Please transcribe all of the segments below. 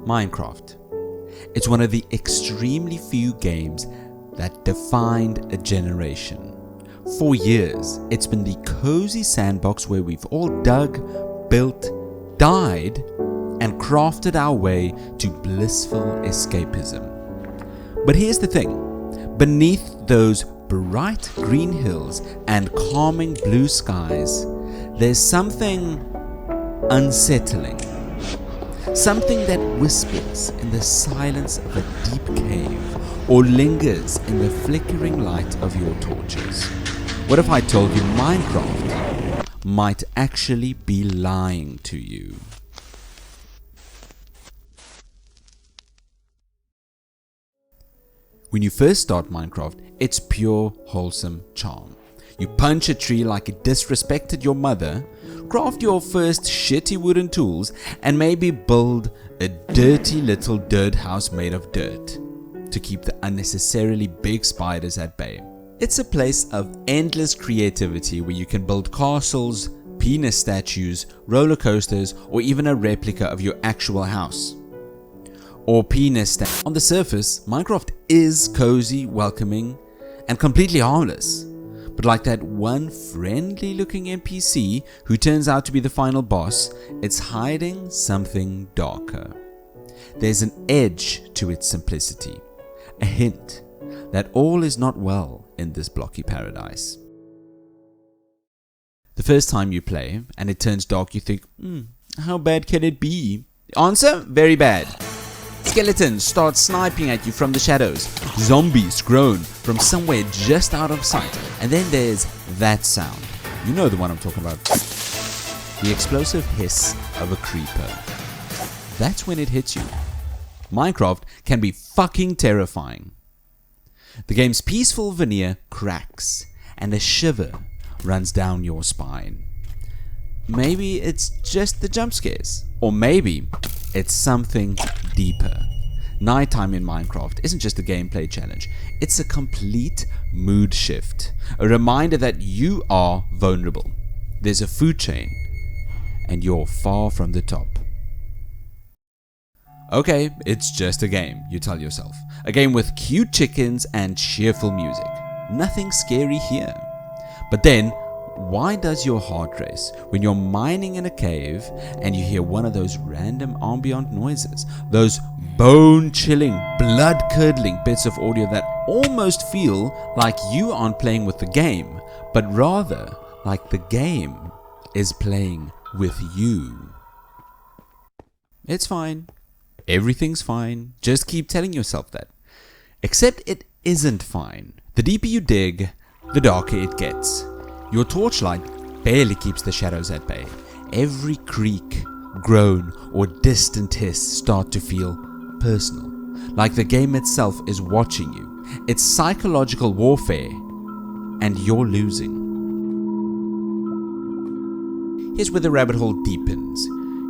Minecraft. It's one of the extremely few games that defined a generation. For years, it's been the cozy sandbox where we've all dug, built, died, and crafted our way to blissful escapism. But here's the thing, beneath those bright green hills and calming blue skies, there's something unsettling. Something that whispers in the silence of a deep cave or lingers in the flickering light of your torches. What if I told you Minecraft might actually be lying to you? When you first start Minecraft, it's pure wholesome charm. You punch a tree like it disrespected your mother, craft your first shitty wooden tools, and maybe build a dirty little dirt house made of dirt to keep the unnecessarily big spiders at bay. It's a place of endless creativity where you can build castles, penis statues, roller coasters, or even a replica of your actual house. Or penis stand. On the surface, Minecraft is cozy, welcoming, and completely harmless. But like that one friendly looking NPC who turns out to be the final boss, it's hiding something darker. There's an edge to its simplicity, a hint that all is not well in this blocky paradise. The first time you play and it turns dark, you think, how bad can it be? Answer, very bad. Skeletons start sniping at you from the shadows. Zombies groan from somewhere just out of sight. And then there's that sound. You know the one I'm talking about. The explosive hiss of a creeper. That's when it hits you. Minecraft can be fucking terrifying. The game's peaceful veneer cracks and a shiver runs down your spine. Maybe it's just the jump scares, or maybe it's something deeper. Nighttime in Minecraft isn't just a gameplay challenge, it's a complete mood shift, a reminder that you are vulnerable. There's a food chain, and you're far from the top. Okay, it's just a game, you tell yourself. A game with cute chickens and cheerful music. Nothing scary here. But then, why does your heart race when you're mining in a cave and you hear one of those random ambient noises? Those bone-chilling, blood-curdling bits of audio that almost feel like you aren't playing with the game, but rather like the game is playing with you. It's fine. Everything's fine. Just keep telling yourself that. Except it isn't fine. The deeper you dig, the darker it gets. Your torchlight barely keeps the shadows at bay. Every creak, groan, or distant hiss start to feel personal, like the game itself is watching you. It's psychological warfare, and you're losing. Here's where the rabbit hole deepens.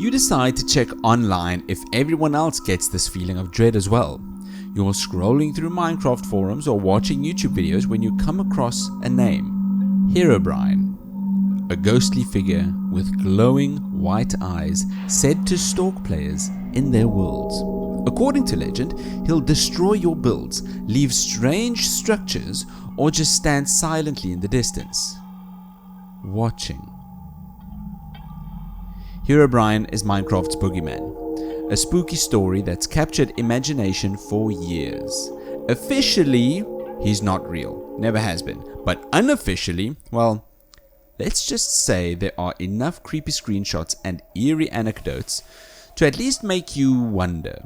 You decide to check online if everyone else gets this feeling of dread as well. You're scrolling through Minecraft forums or watching YouTube videos when you come across a name. Herobrine, a ghostly figure with glowing white eyes said to stalk players in their worlds. According to legend, he'll destroy your builds, leave strange structures, or just stand silently in the distance, watching. Herobrine is Minecraft's boogeyman, a spooky story that's captured imagination for years. Officially, he's not real, never has been, but unofficially, well, let's just say there are enough creepy screenshots and eerie anecdotes to at least make you wonder.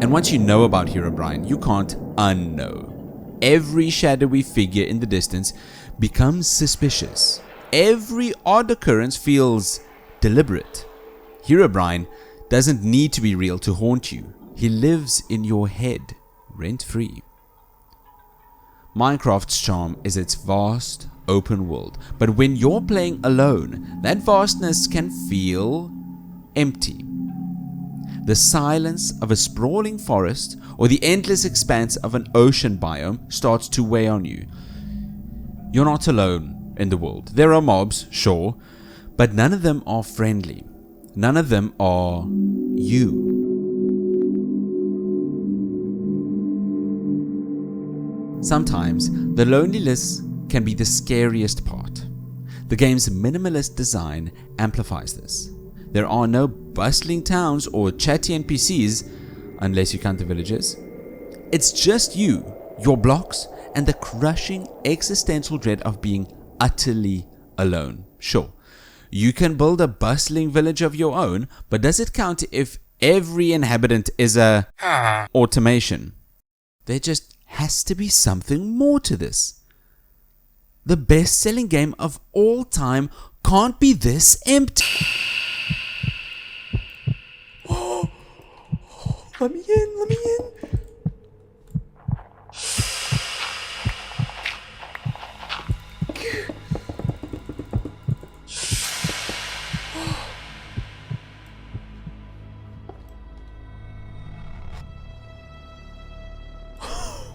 And once you know about Herobrine, you can't unknow. Every shadowy figure in the distance becomes suspicious. Every odd occurrence feels deliberate. Herobrine doesn't need to be real to haunt you. He lives in your head, rent-free. Minecraft's charm is its vast, open world, but when you're playing alone, that vastness can feel empty. The silence of a sprawling forest or the endless expanse of an ocean biome starts to weigh on you. You're not alone in the world. There are mobs, sure, but none of them are friendly. None of them are you. Sometimes the loneliness can be the scariest part. The game's minimalist design amplifies this. There are no bustling towns or chatty NPCs, unless you count the villagers. It's just you, your blocks, and the crushing existential dread of being utterly alone. Sure, you can build a bustling village of your own, but does it count if every inhabitant is a automation? There just has to be something more to this. The best-selling game of all time can't be this empty. Let me in.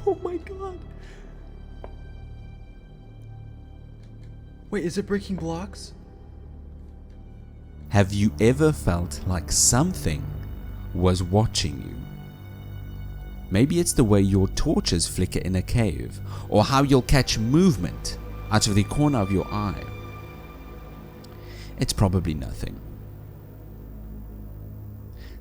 Oh my god. Wait, is it breaking blocks? Have you ever felt like something was watching you? Maybe it's the way your torches flicker in a cave, or how you'll catch movement out of the corner of your eye. It's probably nothing.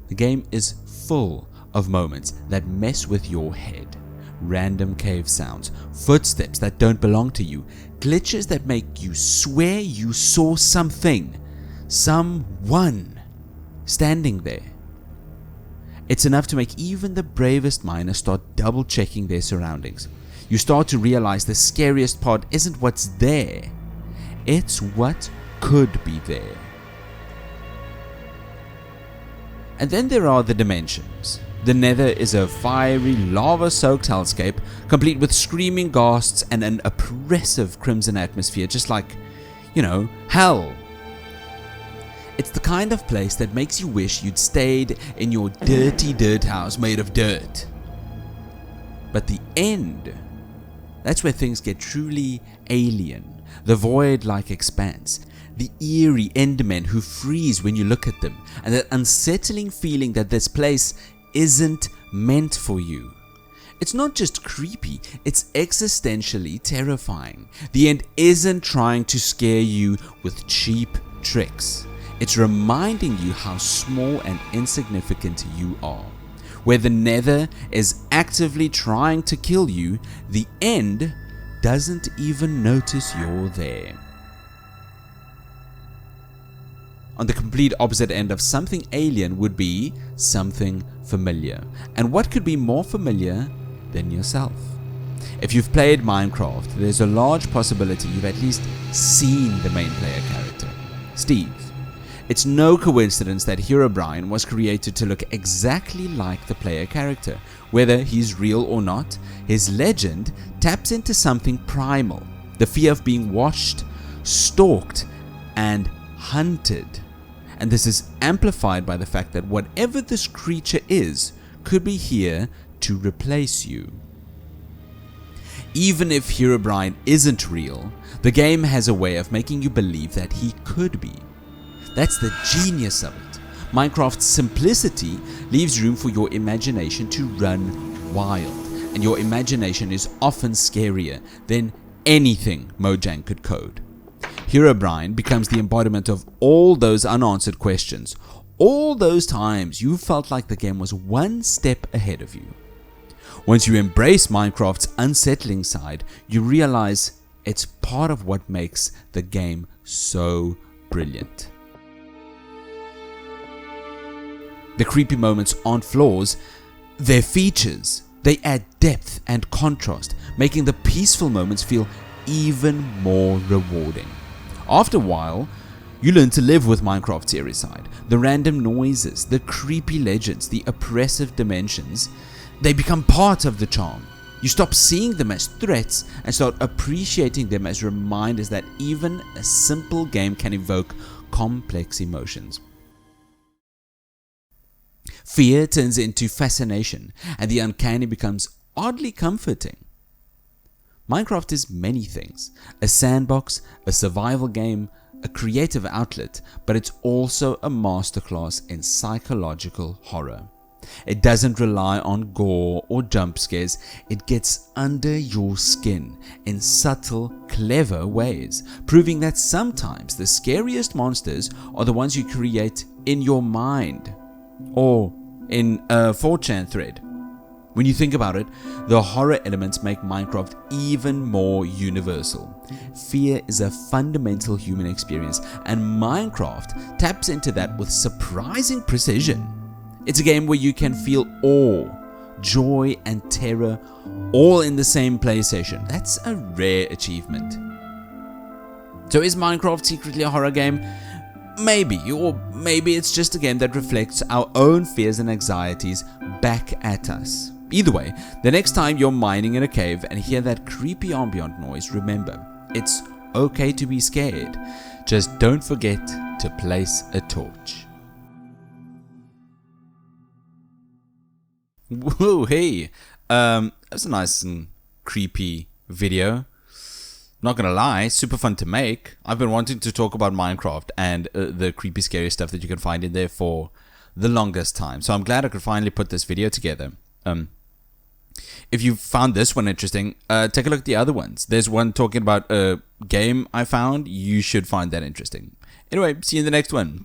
The game is full of moments that mess with your head. Random cave sounds, footsteps that don't belong to you, glitches that make you swear you saw something, someone standing there. It's enough to make even the bravest miner start double checking their surroundings. You start to realize the scariest part isn't what's there, it's what could be there. And then there are the dimensions. The Nether is a fiery, lava-soaked hellscape, complete with screaming ghasts and an oppressive crimson atmosphere, just like, hell. It's the kind of place that makes you wish you'd stayed in your dirty dirt house made of dirt. But the end, that's where things get truly alien. The void-like expanse, the eerie endermen who freeze when you look at them, and that unsettling feeling that this place isn't meant for you. It's not just creepy, it's existentially terrifying. The end isn't trying to scare you with cheap tricks. It's reminding you how small and insignificant you are. Where the Nether is actively trying to kill you, the end doesn't even notice you're there. On the complete opposite end of something alien would be something familiar. And what could be more familiar than yourself? If you've played Minecraft, there's a large possibility you've at least seen the main player character, Steve. It's no coincidence that Herobrine was created to look exactly like the player character. Whether he's real or not, his legend taps into something primal, the fear of being watched, stalked, and hunted. And this is amplified by the fact that whatever this creature is could be here to replace you. Even if Herobrine isn't real, the game has a way of making you believe that he could be. That's the genius of it. Minecraft's simplicity leaves room for your imagination to run wild, and your imagination is often scarier than anything Mojang could code. Herobrine becomes the embodiment of all those unanswered questions, all those times you felt like the game was one step ahead of you. Once you embrace Minecraft's unsettling side, you realize it's part of what makes the game so brilliant. The creepy moments aren't flaws, they're features. They add depth and contrast, making the peaceful moments feel even more rewarding. After a while, you learn to live with Minecraft's eerie side. The random noises, the creepy legends, the oppressive dimensions, they become part of the charm. You stop seeing them as threats and start appreciating them as reminders that even a simple game can evoke complex emotions. Fear turns into fascination, and the uncanny becomes oddly comforting. Minecraft is many things: a sandbox, a survival game, a creative outlet, but it's also a masterclass in psychological horror. It doesn't rely on gore or jump scares. It gets under your skin in subtle, clever ways, proving that sometimes the scariest monsters are the ones you create in your mind or in a 4chan thread. When you think about it, the horror elements make Minecraft even more universal. Fear is a fundamental human experience, and Minecraft taps into that with surprising precision. It's a game where you can feel awe, joy, and terror all in the same play session. That's a rare achievement. So is Minecraft secretly a horror game? Maybe, or maybe it's just a game that reflects our own fears and anxieties back at us. Either way, the next time you're mining in a cave and hear that creepy ambient noise, remember, it's okay to be scared. Just don't forget to place a torch. Whoa, hey, that's a nice and creepy video. Not gonna lie, super fun to make. I've been wanting to talk about Minecraft and the creepy, scary stuff that you can find in there for the longest time. So I'm glad I could finally put this video together. If you found this one interesting, take a look at the other ones. There's one talking about a game I found. You should find that interesting. Anyway, see you in the next one.